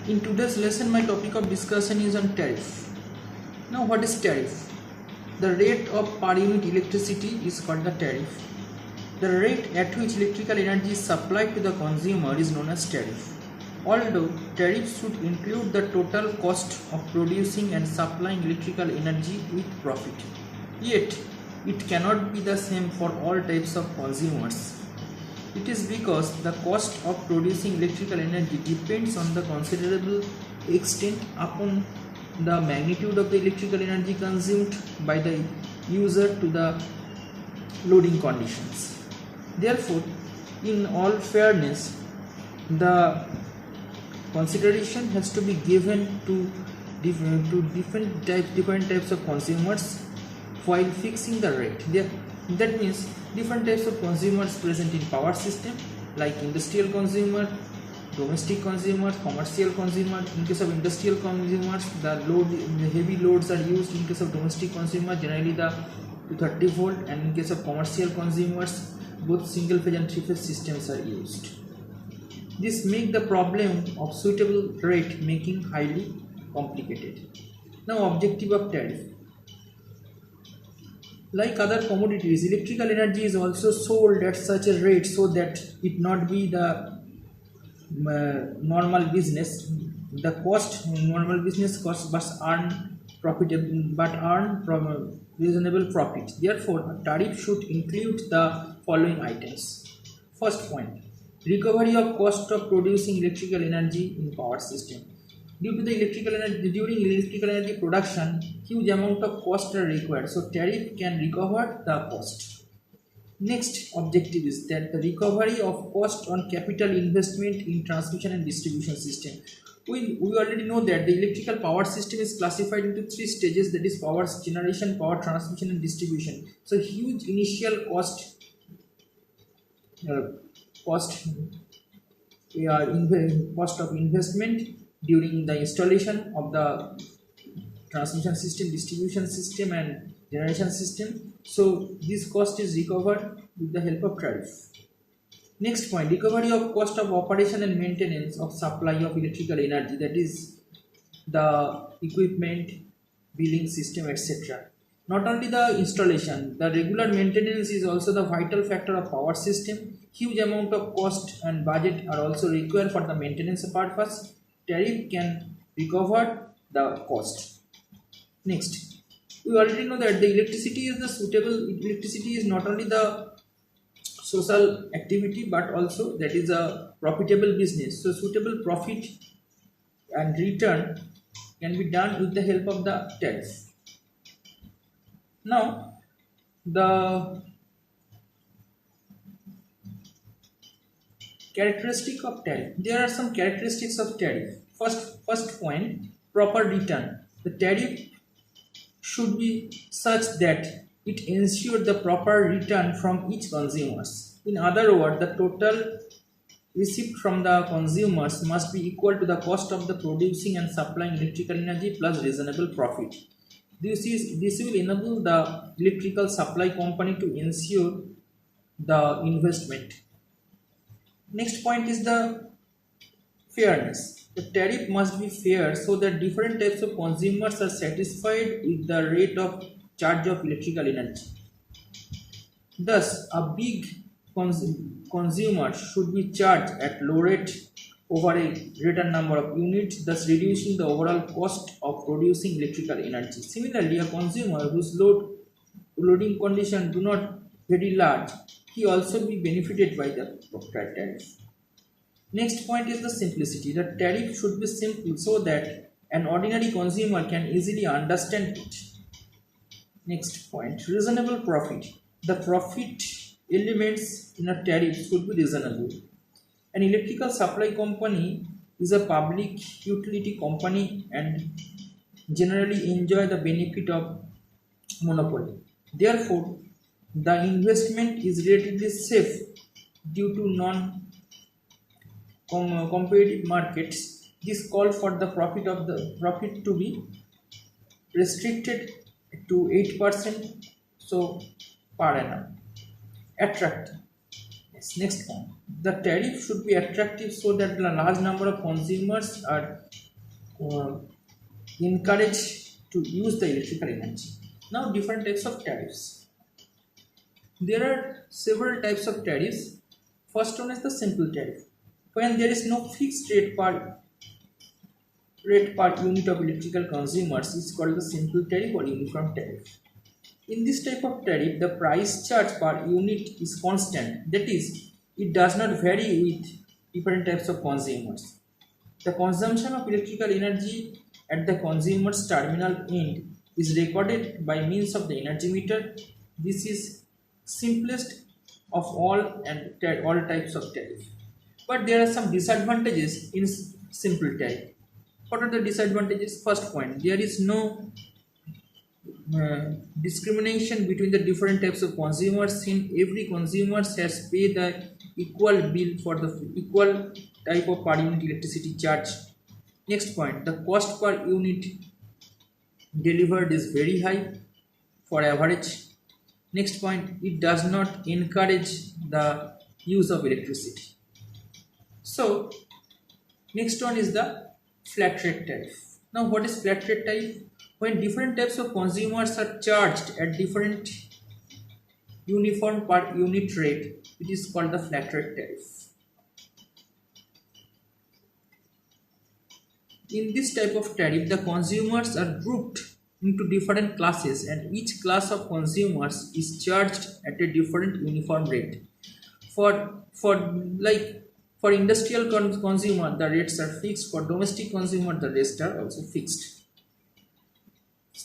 In today's lesson, my topic of discussion is on tariff. Now, what is tariff? The rate of per unit electricity is called the tariff. The rate at which electrical energy is supplied to the consumer is known as tariff. Although tariff should include the total cost of producing and supplying electrical energy with profit, yet it cannot be the same for all types of consumers. It is because the cost of producing electrical energy depends on the considerable extent upon the magnitude of the electrical energy consumed by the user to the loading conditions. Therefore, in all fairness, the consideration has to be given to different types of consumers while fixing the rate. That means different types of consumers present in power system, like industrial consumer, domestic consumers, commercial consumer. In case of industrial consumers, the heavy loads are used. In case of domestic consumer, generally the 230 volt, and in case of commercial consumers, both single phase and three phase systems are used. This makes the problem of suitable rate making highly complicated. Now, objective of tariff. Like other commodities, electrical energy is also sold at such a rate so that it not be the normal business. The normal business cost must earn reasonable profit. Therefore, a tariff should include the following items. First point: recovery of cost of producing electrical energy in power system. During electrical energy production, huge amount of cost are required, so tariff can recover the cost. Next objective is that the recovery of cost on capital investment in transmission and distribution system. We already know that the electrical power system is classified into three stages, that is power generation, power transmission and distribution. So huge initial cost cost of investment during the installation of the transmission system, distribution system and generation system. So this cost is recovered with the help of tariff. Next point: recovery of cost of operation and maintenance of supply of electrical energy, that is the equipment, billing system, etc. Not only the installation, the regular maintenance is also the vital factor of power system. Huge amount of cost and budget are also required for the maintenance purpose. Tariff can recover the cost. Next, we already know that the electricity is not only the social activity but also that is a profitable business. So suitable profit and return can be done with the help of the tariff. Now, the characteristic of tariff. There are some characteristics of tariff. First point: proper return. The tariff should be such that it ensures the proper return from each consumers. In other words, the total received from the consumers must be equal to the cost of the producing and supplying electrical energy plus reasonable profit. This will enable the electrical supply company to ensure the investment. Next point is the fairness. The tariff must be fair so that different types of consumers are satisfied with the rate of charge of electrical energy. Thus, a big consumer should be charged at low rate over a greater number of units, thus reducing the overall cost of producing electrical energy. Similarly, a consumer whose loading condition do not very large, he also be benefited by the tariff. Next point is the simplicity. The tariff should be simple so that an ordinary consumer can easily understand it. Next point: reasonable profit. The profit elements in a tariff should be reasonable. An electrical supply company is a public utility company and generally enjoy the benefit of monopoly. Therefore, the investment is relatively safe due to non-competitive markets. This calls for the profit to be restricted to 8%, so per annum. Attractive. tariffs. Next point, the tariff should be attractive so that a large number of consumers are uh, encouraged to use the electrical energy. Now, different types of tariffs. There are several types of tariffs. First one is the simple tariff. When there is no fixed rate per unit of electrical consumers is called the simple tariff or uniform tariff. In this type of tariff, the price charged per unit is constant. That is, it does not vary with different types of consumers. The consumption of electrical energy at the consumer's terminal end is recorded by means of the energy meter. This is simplest of all and all types of tariff. But there are some disadvantages in simple tariff. What are the disadvantages? First point, there is no discrimination between the different types of consumers, since every consumer has paid the equal bill for the equal type of per unit electricity charge. Next point, the cost per unit delivered is very high for average. Next point, it does not encourage the use of electricity. So next one is the flat rate tariff. Now what is flat rate tariff? When different types of consumers are charged at different uniform per unit rate, it is called the flat rate tariff. In this type of tariff, the consumers are grouped into different classes and each class of consumers is charged at a different uniform rate. For industrial consumer, the rates are fixed. For domestic consumer, the rates are also fixed.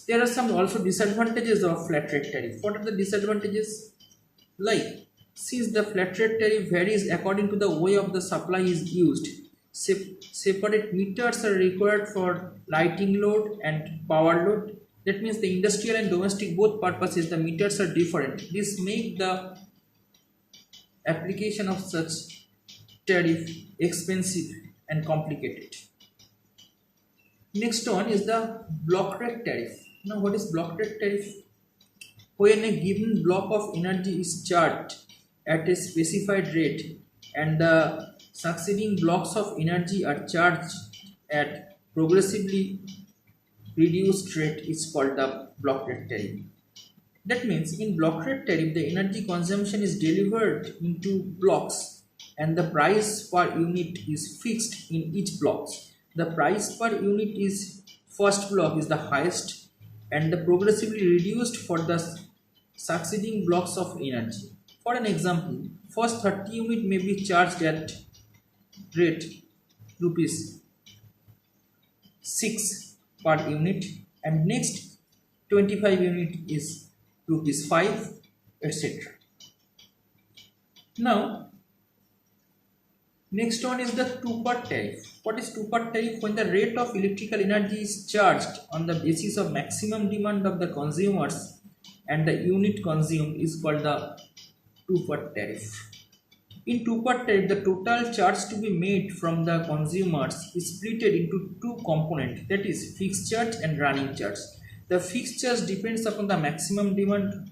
There are some also disadvantages of flat rate tariff. What are the disadvantages? Like, since the flat rate tariff varies according to the way of the supply is used, separate meters are required for lighting load and power load. That means the industrial and domestic both purposes, the meters are different. This makes the application of such tariff expensive and complicated. Next one is the block rate tariff. Now what is block rate tariff? When a given block of energy is charged at a specified rate and the succeeding blocks of energy are charged at progressively reduced rate is called the block rate tariff. That means in block rate tariff, the energy consumption is delivered into blocks and the price per unit is fixed in each block. The price per unit is first block is the highest and the progressively reduced for the succeeding blocks of energy. For an example, first 30 unit may be charged at rate rupees 6 per unit and next 25 unit is rupees 5, etc. Now next one is the two-part tariff. What is two-part tariff? When the rate of electrical energy is charged on the basis of maximum demand of the consumers and the unit consumed is called the two-part tariff. In two-part tariff, the total charge to be made from the consumers is split into two components, that is fixed charge and running charge. The fixed charge depends upon the maximum demand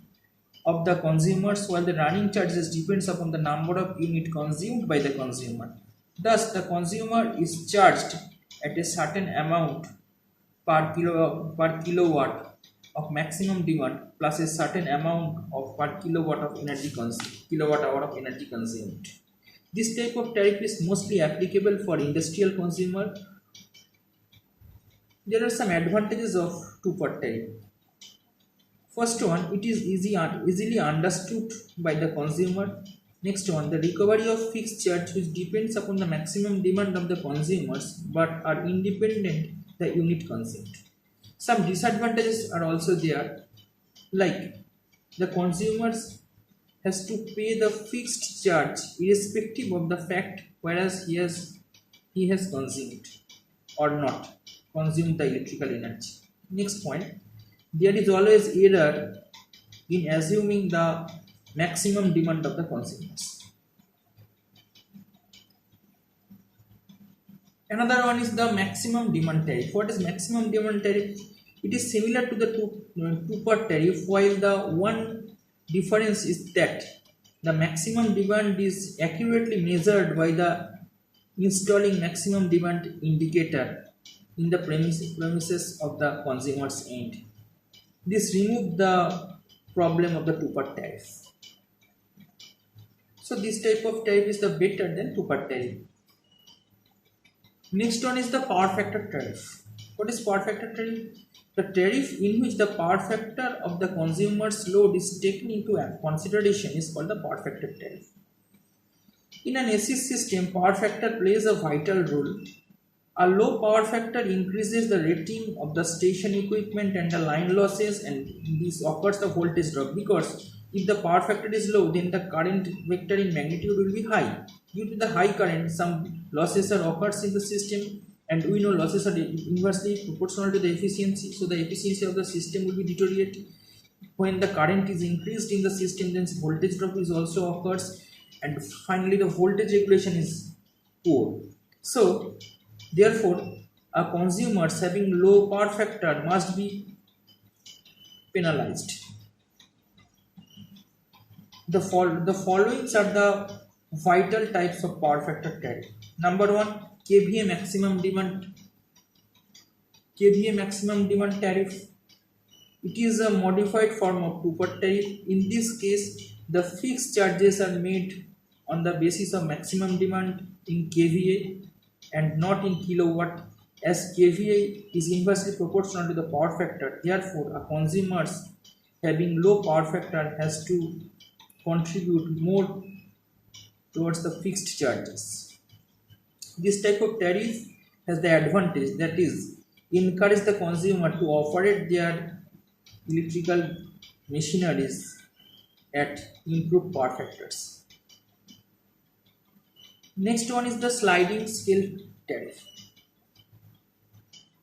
of the consumers, while the running charges depends upon the number of unit consumed by the consumer. Thus, the consumer is charged at a certain amount per kilowatt of maximum demand plus a certain amount of per kilowatt of energy kilowatt hour of energy consumed. This type of tariff is mostly applicable for industrial consumer. There are some advantages of two-part tariff. First one, it is easily understood by the consumer. Next one, the recovery of fixed charge which depends upon the maximum demand of the consumers but are independent the unit consumed. Some disadvantages are also there, like the consumers has to pay the fixed charge irrespective of the fact whereas he has consumed or not consumed the electrical energy. Next point, there is always error in assuming the maximum demand of the consumers. Another one is the maximum demand tariff. What is maximum demand tariff? It is similar to the two-part tariff, while the one difference is that the maximum demand is accurately measured by the installing maximum demand indicator in the premises of the consumer's end. This removes the problem of the two-part tariff. So this type of tariff is the better than two-part tariff. Next one is the power factor tariff. What is power factor tariff? The tariff in which the power factor of the consumer's load is taken into consideration is called the power factor tariff. In an AC system, power factor plays a vital role. A low power factor increases the rating of the station equipment and the line losses, and this occurs the voltage drop, because if the power factor is low, then the current vector in magnitude will be high. Due to the high current, some losses are occurs in the system, and we know losses are inversely proportional to the efficiency, so the efficiency of the system will be deteriorated. When the current is increased in the system, then voltage drop is also occurs, and finally the voltage regulation is poor. So therefore, a consumers having low power factor must be penalized. The following are the vital types of power factor tariff. Number one, KVA maximum demand. KVA maximum demand tariff. It is a modified form of two-part tariff. In this case, the fixed charges are made on the basis of maximum demand in KVA and not in kilowatt, as KVA is inversely proportional to the power factor. Therefore, a consumers having low power factor has to contribute more towards the fixed charges. This type of tariff has the advantage, that is, encourage the consumer to operate their electrical machineries at improved power factors. Next one is the sliding scale tariff.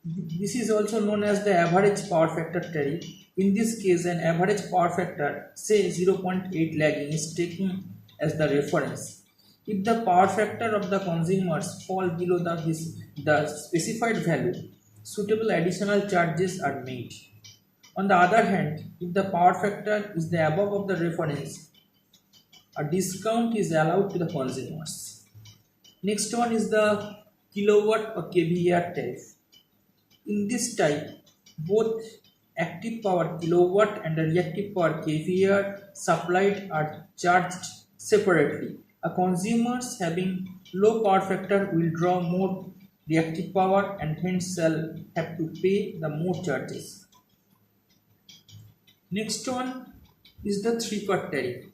This is also known as the average power factor tariff. In this case, an average power factor, say 0.8 lagging, is taken as the reference. If the power factor of the consumers fall below the specified value, suitable additional charges are made. On the other hand, if the power factor is the above of the reference, a discount is allowed to the consumers. Next one is the kilowatt or kVAr tariff. In this type, both active power kilowatt and the reactive power kVAr supplied are charged separately. A consumers having low power factor will draw more reactive power and hence shall have to pay the more charges. Next one is the three-part tariff.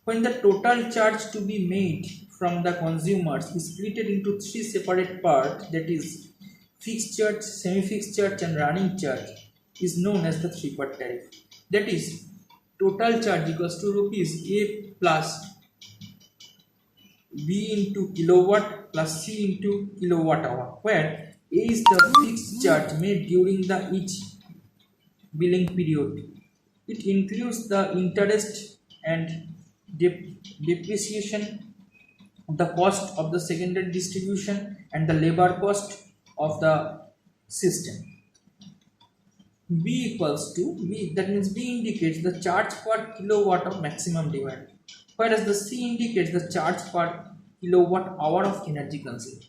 When the total charge to be made from the consumers is split into three separate parts, that is fixed charge, semi-fixed charge and running charge, is known as the three-part tariff. That is, total charge equals to rupees A plus B into kilowatt plus C into kilowatt hour, where A is the fixed charge made during the each billing period. It includes the interest and depreciation, the cost of the secondary distribution and the labor cost of the system. B equals to B, that means B indicates the charge per kilowatt of maximum demand, whereas the C indicates the charge per kilowatt hour of energy consumed.